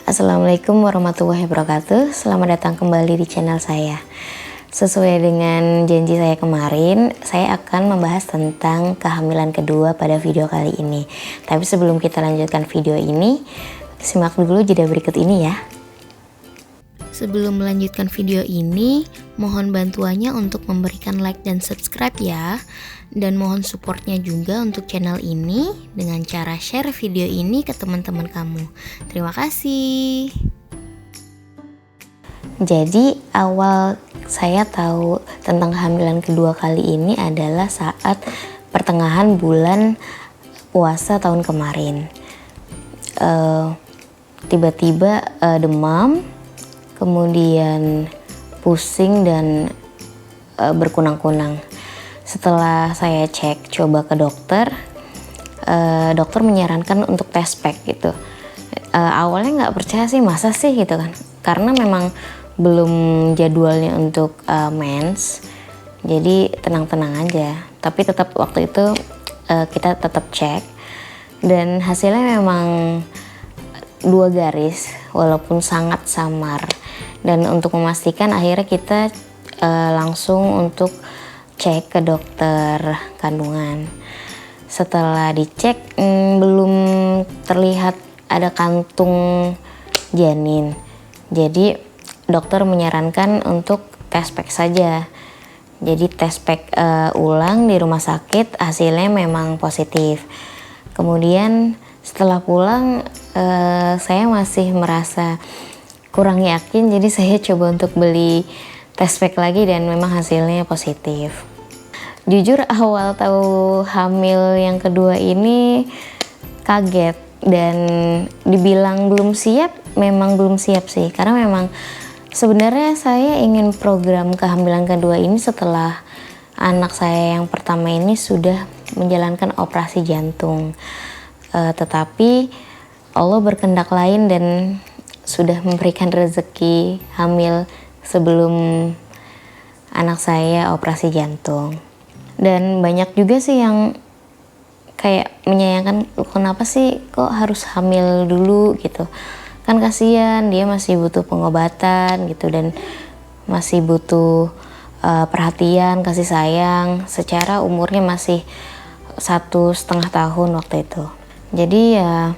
Assalamualaikum warahmatullahi wabarakatuh. Selamat datang kembali di channel saya. Sesuai dengan janji saya kemarin, saya akan membahas tentang kehamilan kedua pada video kali ini. Tapi sebelum kita lanjutkan video ini, simak dulu jeda berikut ini ya. Sebelum melanjutkan video ini, mohon bantuannya untuk memberikan like dan subscribe ya. Dan mohon supportnya juga untuk channel ini dengan cara share video ini ke teman-teman kamu. Terima kasih. Jadi awal saya tahu tentang kehamilan kedua kali ini adalah saat pertengahan bulan puasa tahun kemarin. Tiba-tiba demam, kemudian pusing dan berkunang-kunang. Setelah saya cek coba ke dokter, dokter menyarankan untuk tes pack gitu. Awalnya nggak percaya sih, masa sih gitu kan, karena memang belum jadwalnya untuk mens, jadi tenang-tenang aja. Tapi tetap waktu itu kita tetap cek dan hasilnya memang 2 garis walaupun sangat samar. Dan untuk memastikan akhirnya kita langsung untuk cek ke dokter kandungan. Setelah dicek belum terlihat ada kantung janin. Jadi dokter menyarankan untuk tes pack saja. Jadi tes pack ulang di rumah sakit, hasilnya memang positif. Kemudian setelah pulang saya masih merasa kurang yakin, jadi saya coba untuk beli tes pack lagi dan memang hasilnya positif. Jujur awal tahu hamil yang kedua ini kaget dan dibilang belum siap, memang belum siap sih, karena memang sebenarnya saya ingin program kehamilan kedua ini setelah anak saya yang pertama ini sudah menjalankan operasi jantung. Tetapi Allah berkehendak lain dan sudah memberikan rezeki hamil sebelum anak saya operasi jantung. Dan banyak juga sih yang kayak menyayangkan, kenapa sih kok harus hamil dulu gitu. Kan kasihan, dia masih butuh pengobatan gitu dan masih butuh perhatian, kasih sayang. Secara umurnya masih 1,5 tahun waktu itu. Jadi ya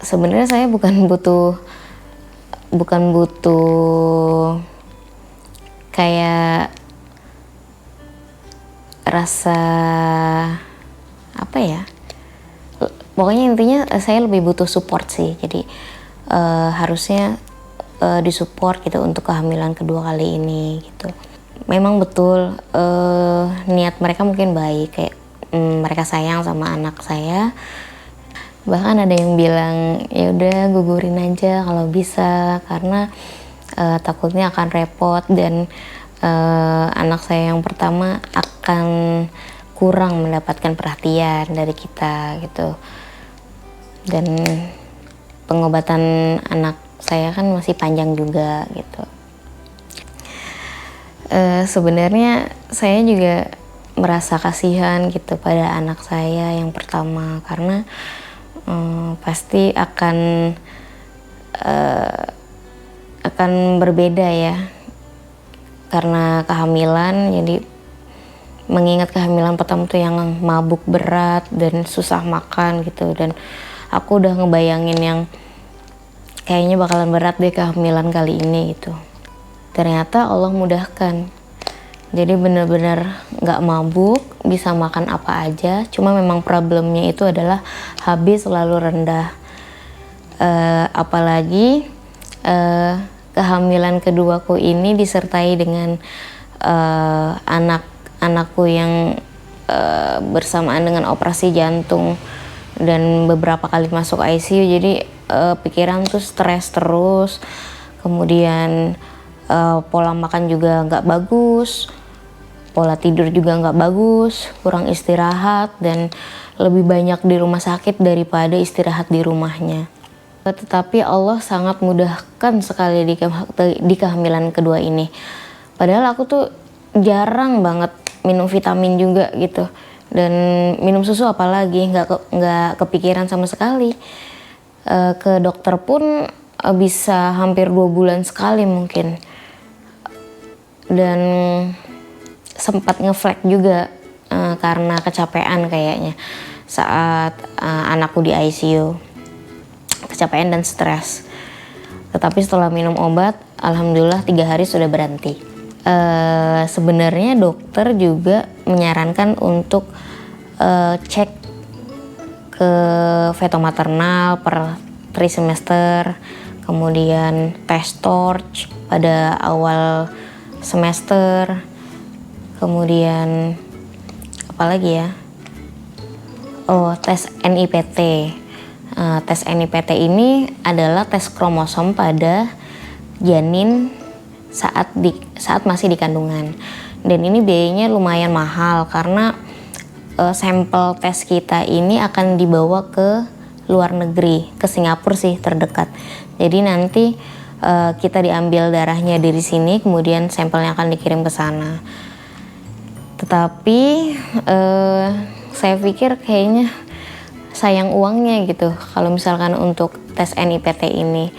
sebenarnya saya bukan butuh kayak rasa apa ya, pokoknya intinya saya lebih butuh support sih. Jadi harusnya disupport gitu untuk kehamilan kedua kali ini gitu. Memang betul niat mereka mungkin baik, kayak mereka sayang sama anak saya. Bahkan ada yang bilang ya udah gugurin aja kalau bisa, karena takutnya akan repot dan anak saya yang pertama akan kurang mendapatkan perhatian dari kita gitu. Dan pengobatan anak saya kan masih panjang juga gitu. Sebenarnya saya juga merasa kasihan gitu pada anak saya yang pertama, karena pasti akan berbeda ya karena kehamilan. Jadi mengingat kehamilan pertama tuh yang mabuk berat dan susah makan gitu, dan aku udah ngebayangin yang kayaknya bakalan berat deh kehamilan kali ini gitu. Ternyata Allah mudahkan, jadi bener-bener gak mabuk, bisa makan apa aja. Cuma memang problemnya itu adalah HB selalu rendah. Apalagi kehamilan keduaku ini disertai dengan anakku yang bersamaan dengan operasi jantung dan beberapa kali masuk ICU. Jadi pikiran tuh stres terus. Kemudian pola makan juga nggak bagus, pola tidur juga nggak bagus, kurang istirahat, dan lebih banyak di rumah sakit daripada istirahat di rumahnya. Tetapi Allah sangat mudahkan sekali di kehamilan kedua ini. Padahal aku tuh jarang banget minum vitamin juga gitu, dan minum susu apalagi nggak kepikiran sama sekali. Ke dokter pun bisa hampir 2 bulan sekali mungkin, dan sempat ngeflag juga karena kecapean kayaknya saat anakku di ICU, kecapean dan stres. Tetapi setelah minum obat, alhamdulillah 3 hari sudah berhenti. Sebenarnya dokter juga menyarankan untuk cek ke feto maternal per trimester, kemudian tes torch pada awal semester, kemudian apalagi ya, tes NIPT. Tes NIPT ini adalah tes kromosom pada janin saat masih di kandungan, dan ini biayanya lumayan mahal karena sampel tes kita ini akan dibawa ke luar negeri, ke Singapura sih terdekat. Jadi nanti kita diambil darahnya dari sini, kemudian sampelnya akan dikirim ke sana. Tetapi saya pikir kayaknya sayang uangnya gitu kalau misalkan untuk tes NIPT ini.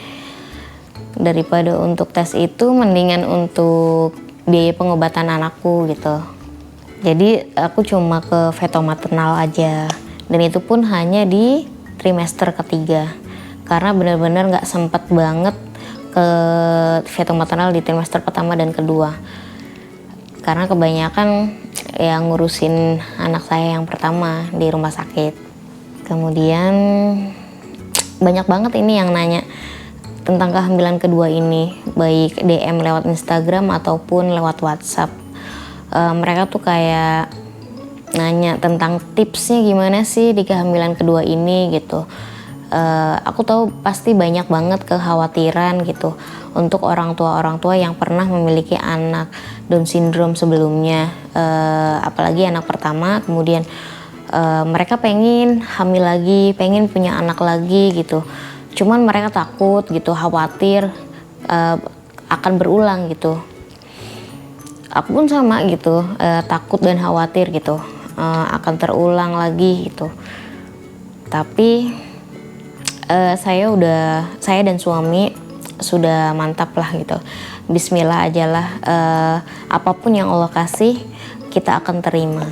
Daripada untuk tes itu, mendingan untuk biaya pengobatan anakku gitu. Jadi aku cuma ke feto maternal aja, dan itu pun hanya di trimester ketiga karena benar-benar nggak sempet banget ke feto maternal di trimester pertama dan kedua, karena kebanyakan ya ngurusin anak saya yang pertama di rumah sakit. Kemudian banyak banget ini yang nanya tentang kehamilan kedua ini, baik DM lewat Instagram ataupun lewat WhatsApp. Mereka tuh kayak nanya tentang tipsnya gimana sih di kehamilan kedua ini gitu. Aku tahu pasti banyak banget kekhawatiran gitu untuk orang tua yang pernah memiliki anak Down syndrome sebelumnya, apalagi anak pertama, kemudian mereka pengen hamil lagi, pengen punya anak lagi gitu. Cuman mereka takut gitu, khawatir akan berulang gitu. Aku pun sama gitu, takut dan khawatir gitu akan terulang lagi gitu. Tapi saya dan suami sudah mantap lah gitu. Bismillah aja lah, apapun yang Allah kasih kita akan terima.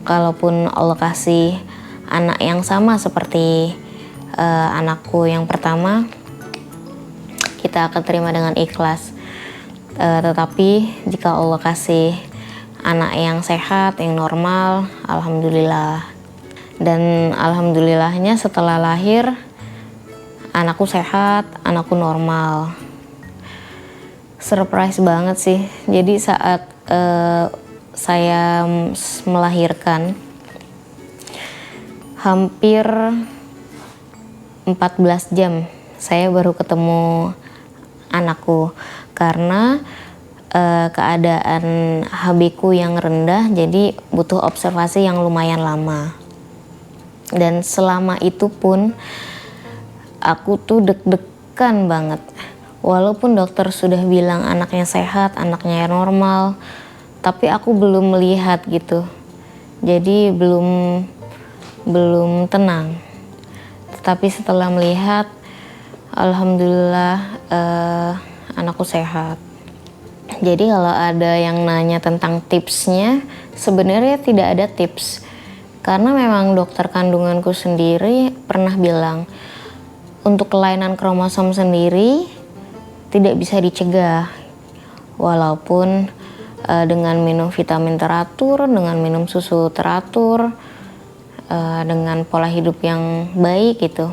Kalaupun Allah kasih anak yang sama seperti anakku yang pertama, kita akan terima dengan ikhlas. Tetapi jika Allah kasih anak yang sehat, yang normal, alhamdulillah. Dan alhamdulillahnya setelah lahir anakku sehat, anakku normal. Surprise banget sih. Jadi saat saya melahirkan, hampir 14 jam saya baru ketemu anakku karena keadaan HB-ku yang rendah, jadi butuh observasi yang lumayan lama. Dan selama itu pun aku tuh deg-degan banget. Walaupun dokter sudah bilang anaknya sehat, anaknya normal, tapi aku belum melihat gitu. Jadi belum tenang. Tetapi setelah melihat, alhamdulillah anakku sehat. Jadi kalau ada yang nanya tentang tipsnya, sebenarnya tidak ada tips. Karena memang dokter kandunganku sendiri pernah bilang, untuk kelainan kromosom sendiri tidak bisa dicegah. Walaupun dengan minum vitamin teratur, dengan minum susu teratur, dengan pola hidup yang baik gitu.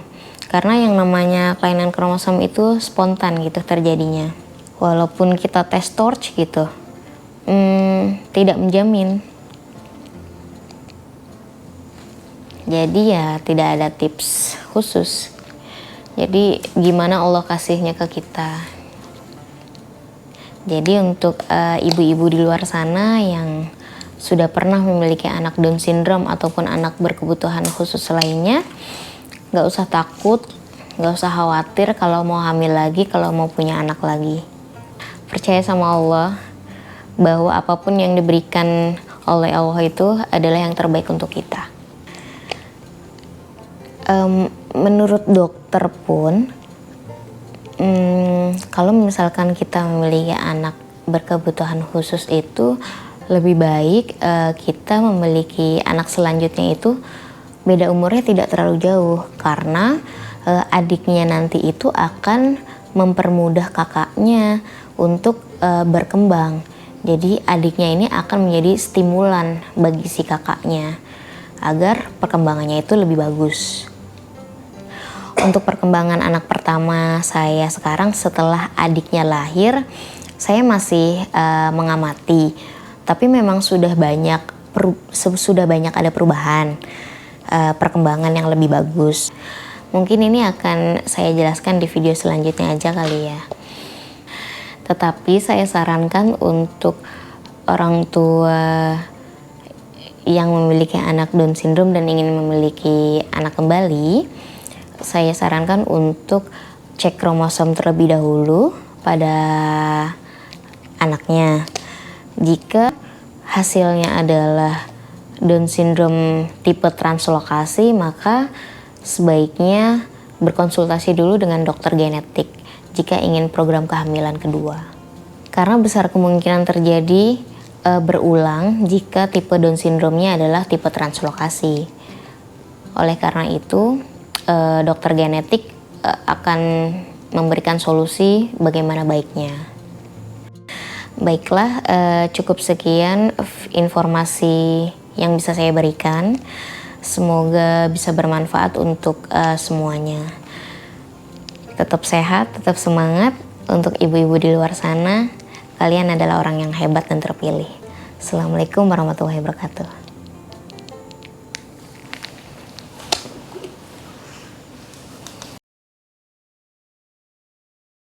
Karena yang namanya kelainan kromosom itu spontan gitu terjadinya. Walaupun kita tes torch gitu, tidak menjamin. Jadi ya tidak ada tips khusus. Jadi gimana Allah kasihnya ke kita. Jadi untuk ibu-ibu di luar sana yang sudah pernah memiliki anak Down syndrome ataupun anak berkebutuhan khusus lainnya, gak usah takut, gak usah khawatir kalau mau hamil lagi, kalau mau punya anak lagi. Percaya sama Allah bahwa apapun yang diberikan oleh Allah itu adalah yang terbaik untuk kita. menurut dokter pun, kalau misalkan kita memiliki anak berkebutuhan khusus itu lebih baik kita memiliki anak selanjutnya itu beda umurnya tidak terlalu jauh, karena adiknya nanti itu akan mempermudah kakaknya untuk berkembang. Jadi adiknya ini akan menjadi stimulan bagi si kakaknya agar perkembangannya itu lebih bagus. Untuk perkembangan anak pertama saya sekarang setelah adiknya lahir, saya masih mengamati, tapi memang sudah banyak ada perubahan, perkembangan yang lebih bagus. Mungkin ini akan saya jelaskan di video selanjutnya aja kali ya. Tetapi saya sarankan untuk orang tua yang memiliki anak Down syndrome dan ingin memiliki anak kembali, saya sarankan untuk cek kromosom terlebih dahulu pada anaknya. Jika hasilnya adalah Down syndrome tipe translokasi, maka sebaiknya berkonsultasi dulu dengan dokter genetik jika ingin program kehamilan kedua. Karena besar kemungkinan terjadi berulang jika tipe Down syndrome-nya adalah tipe translokasi. Oleh karena itu, dokter genetik akan memberikan solusi bagaimana baiknya. Baiklah, cukup sekian informasi yang bisa saya berikan. Semoga bisa bermanfaat untuk semuanya. Tetap sehat, tetap semangat. Untuk ibu-ibu di luar sana, kalian adalah orang yang hebat dan terpilih. Assalamualaikum warahmatullahi wabarakatuh.